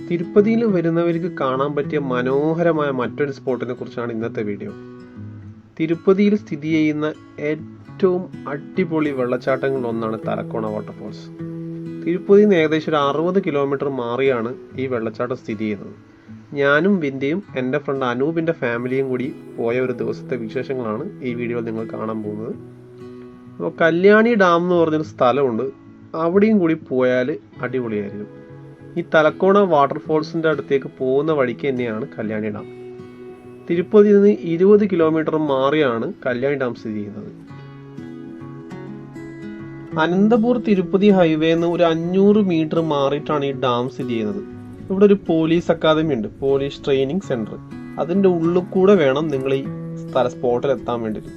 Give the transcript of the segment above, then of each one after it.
തിരുപ്പതിയിൽ വരുന്നവർക്ക് കാണാൻ പറ്റിയ മനോഹരമായ മറ്റൊരു സ്പോട്ടിനെ കുറിച്ചാണ് ഇന്നത്തെ വീഡിയോ. തിരുപ്പതിയിൽ സ്ഥിതി ചെയ്യുന്ന ഏറ്റവും അടിപൊളി വെള്ളച്ചാട്ടങ്ങളിലൊന്നാണ് തലക്കോണ വാട്ടർഫോൾസ്. തിരുപ്പതിയിൽ നിന്ന് ഏകദേശം ഒരു 60 കിലോമീറ്റർ മാറിയാണ് ഈ വെള്ളച്ചാട്ടം സ്ഥിതി ചെയ്യുന്നത്. ഞാനും വിന്റെയും എൻ്റെ ഫ്രണ്ട് അനൂപിൻ്റെ ഫാമിലിയും കൂടി പോയ ഒരു ദിവസത്തെ വിശേഷങ്ങളാണ് ഈ വീഡിയോയിൽ നിങ്ങൾ കാണാൻ പോകുന്നത്. അപ്പോൾ കല്യാണി ഡാം എന്ന് പറഞ്ഞൊരു സ്ഥലമുണ്ട്, അവിടെയും കൂടി പോയാൽ അടിപൊളിയായിരിക്കും. ഈ തലക്കോണ വാട്ടർഫോൾസിൻ്റെ അടുത്തേക്ക് പോകുന്ന വഴിക്ക് തന്നെയാണ് കല്യാണി ഡാം. തിരുപ്പതിയിൽ നിന്ന് 20 കിലോമീറ്റർ മാറിയാണ് കല്യാണി ഡാം സ്ഥിതി ചെയ്യുന്നത്. അനന്തപൂർ തിരുപ്പതി ഹൈവേ നിന്ന് ഒരു 500 മീറ്റർ മാറിയിട്ടാണ് ഈ ഡാം സ്ഥിതി ചെയ്യുന്നത്. ഇവിടെ ഒരു പോലീസ് അക്കാദമി ഉണ്ട്, പോലീസ് ട്രെയിനിങ് സെൻറ്റർ. അതിൻ്റെ ഉള്ളിൽ കൂടെ വേണം നിങ്ങൾ ഈ സ്പോട്ടിൽ എത്താൻ വേണ്ടിയിട്ട്.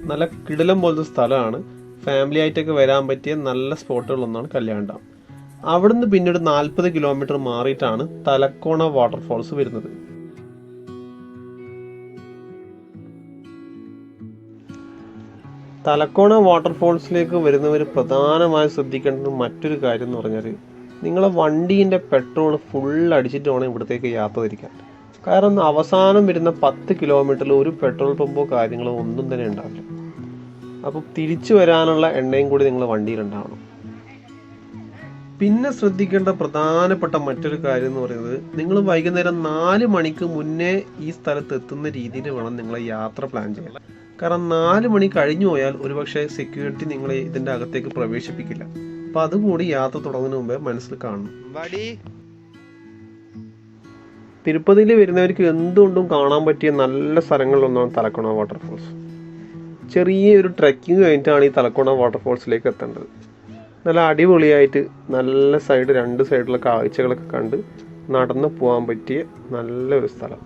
നല്ല കിടിലം പോലത്തെ സ്ഥലമാണ്, ഫാമിലി ആയിട്ടൊക്കെ വരാൻ പറ്റിയ നല്ല സ്പോട്ടുകളൊന്നാണ് കല്യാൺ ഡാം. അവിടുന്ന് പിന്നെ ഒരു 40 കിലോമീറ്റർ മാറിയിട്ടാണ് തലക്കോണ വാട്ടർഫോൾസ് വരുന്നത്. തലക്കോണ വാട്ടർഫോൾസിലേക്ക് വരുന്നവർ പ്രധാനമായും ശ്രദ്ധിക്കേണ്ട മറ്റൊരു കാര്യം എന്ന് പറഞ്ഞാൽ, നിങ്ങളെ വണ്ടീൻ്റെ പെട്രോൾ ഫുൾ അടിച്ചിട്ട് വേണം ഇവിടത്തേക്ക് യാത്ര തിരിക്കാൻ. കാരണം അവസാനം വരുന്ന 10 കിലോമീറ്ററിൽ ഒരു പെട്രോൾ പമ്പോ കാര്യങ്ങളോ ഒന്നും തന്നെ ഉണ്ടാവില്ല. അപ്പോൾ തിരിച്ചു വരാനുള്ള എണ്ണയും കൂടി നിങ്ങൾ വണ്ടിയിലുണ്ടാവണം. പിന്നെ ശ്രദ്ധിക്കേണ്ട പ്രധാനപ്പെട്ട മറ്റൊരു കാര്യം എന്ന് പറയുന്നത്, നിങ്ങൾ വൈകുന്നേരം 4 മണിക്ക് മുന്നേ ഈ സ്ഥലത്ത് എത്തുന്ന രീതിയിൽ വേണം നിങ്ങളെ യാത്ര പ്ലാൻ ചെയ്യാൻ. കാരണം 4 മണി കഴിഞ്ഞു പോയാൽ ഒരുപക്ഷെ സെക്യൂരിറ്റി നിങ്ങളെ ഇതിൻ്റെ അകത്തേക്ക് പ്രവേശിപ്പിക്കില്ല. അപ്പം അതുകൂടി യാത്ര തുടങ്ങുന്നതിന് മുമ്പേ മനസ്സിൽ കാണണം. തിരുപ്പതിയിൽ വരുന്നവർക്ക് എന്തുകൊണ്ടും കാണാൻ പറ്റിയ നല്ല സ്ഥലങ്ങളിലൊന്നാണ് തലക്കോണ വാട്ടർഫോൾസ്. ചെറിയൊരു ട്രെക്കിങ് കഴിഞ്ഞിട്ടാണ് ഈ തലക്കോണ വാട്ടർഫോൾസിലേക്ക് എത്തേണ്ടത്. നല്ല അടിപൊളിയായിട്ട് നല്ല രണ്ട് സൈഡിലുള്ള കാഴ്ചകളൊക്കെ കണ്ട് നടന്ന് പോകാൻ പറ്റിയ നല്ലൊരു സ്ഥലം.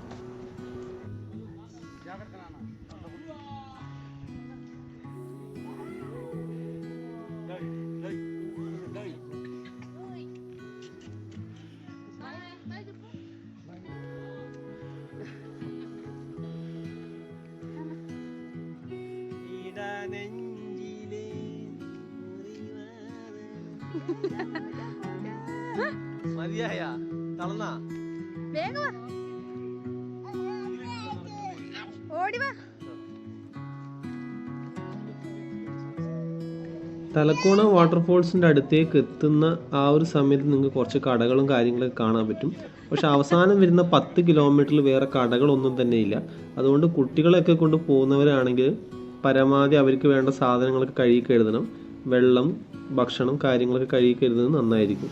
മതിയായ തളർന്നാ വേഗം ഓടിവാ. തലക്കോണ വാട്ടർഫോൾസിൻ്റെ അടുത്തേക്ക് എത്തുന്ന ആ ഒരു സമയത്ത് നിങ്ങൾക്ക് കുറച്ച് കടകളും കാര്യങ്ങളൊക്കെ കാണാൻ പറ്റും. പക്ഷെ അവസാനം വരുന്ന 10 കിലോമീറ്ററിൽ വേറെ കടകളൊന്നും തന്നെ ഇല്ല. അതുകൊണ്ട് കുട്ടികളൊക്കെ കൊണ്ട് പോകുന്നവരാണെങ്കിൽ പരമാവധി അവർക്ക് വേണ്ട സാധനങ്ങളൊക്കെ കഴുകി കരുതണം. വെള്ളം, ഭക്ഷണം കാര്യങ്ങളൊക്കെ കഴുകി കരുതുന്നത് നന്നായിരിക്കും.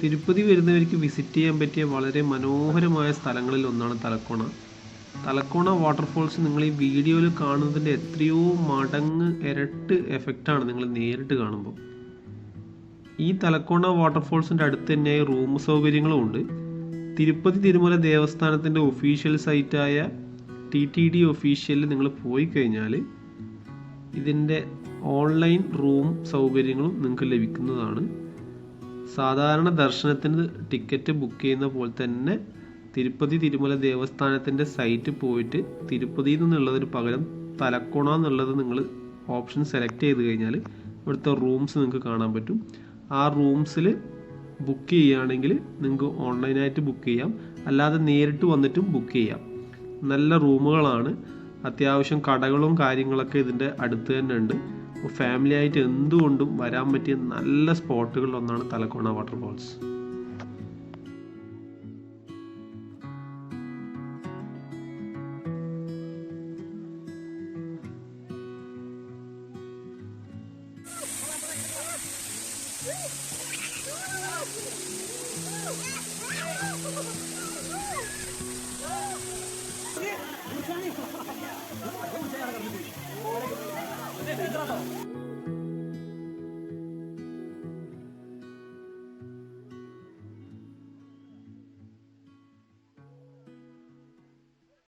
തിരുപ്പതി വരുന്നവർക്ക് വിസിറ്റ് ചെയ്യാൻ പറ്റിയ വളരെ മനോഹരമായ സ്ഥലങ്ങളിൽ ഒന്നാണ് തലക്കോണ. തലക്കോണ വാട്ടർഫോൾസ് നിങ്ങൾ ഈ വീഡിയോയിൽ കാണുന്നതിൻ്റെ എത്രയോ മടങ്ങ് ഇരട്ട് എഫക്റ്റാണ് നിങ്ങൾ നേരിട്ട് കാണുമ്പോൾ. ഈ തലക്കോണ വാട്ടർഫോൾസിൻ്റെ അടുത്ത് തന്നെയായി റൂം സൗകര്യങ്ങളും ഉണ്ട്. തിരുപ്പതി തിരുമല ദേവസ്ഥാനത്തിൻ്റെ ഒഫീഷ്യൽ സൈറ്റായ TTD ഒഫീഷ്യലിൽ നിങ്ങൾ പോയി കഴിഞ്ഞാൽ ഇതിൻ്റെ ഓൺലൈൻ റൂം സൗകര്യങ്ങളും നിങ്ങൾക്ക് ലഭിക്കുന്നതാണ്. സാധാരണ ദർശനത്തിന് ടിക്കറ്റ് ബുക്ക് ചെയ്യുന്ന പോലെ തന്നെ തിരുപ്പതി തിരുമല ദേവസ്ഥാനത്തിൻ്റെ സൈറ്റ് പോയിട്ട് തിരുപ്പതിയിൽ നിന്നുള്ളതിന് പകരം തലക്കോണ എന്നുള്ളത് നിങ്ങൾ ഓപ്ഷൻ സെലക്ട് ചെയ്ത് കഴിഞ്ഞാൽ ഇവിടുത്തെ റൂംസ് നിങ്ങൾക്ക് കാണാൻ പറ്റും. ആ റൂംസിൽ ബുക്ക് ചെയ്യുകയാണെങ്കിൽ നിങ്ങൾക്ക് ഓൺലൈനായിട്ട് ബുക്ക് ചെയ്യാം, അല്ലാതെ നേരിട്ട് വന്നിട്ടും ബുക്ക് ചെയ്യാം. നല്ല റൂമുകളാണ്, അത്യാവശ്യം കടകളും കാര്യങ്ങളൊക്കെ ഇതിൻ്റെ അടുത്ത് തന്നെ ഉണ്ട്. ഫാമിലി ആയിട്ട് എന്തുകൊണ്ടും വരാൻ പറ്റിയ നല്ല സ്പോട്ടുകളിലൊന്നാണ് തലക്കോണ വാട്ടർഫോൾസ്.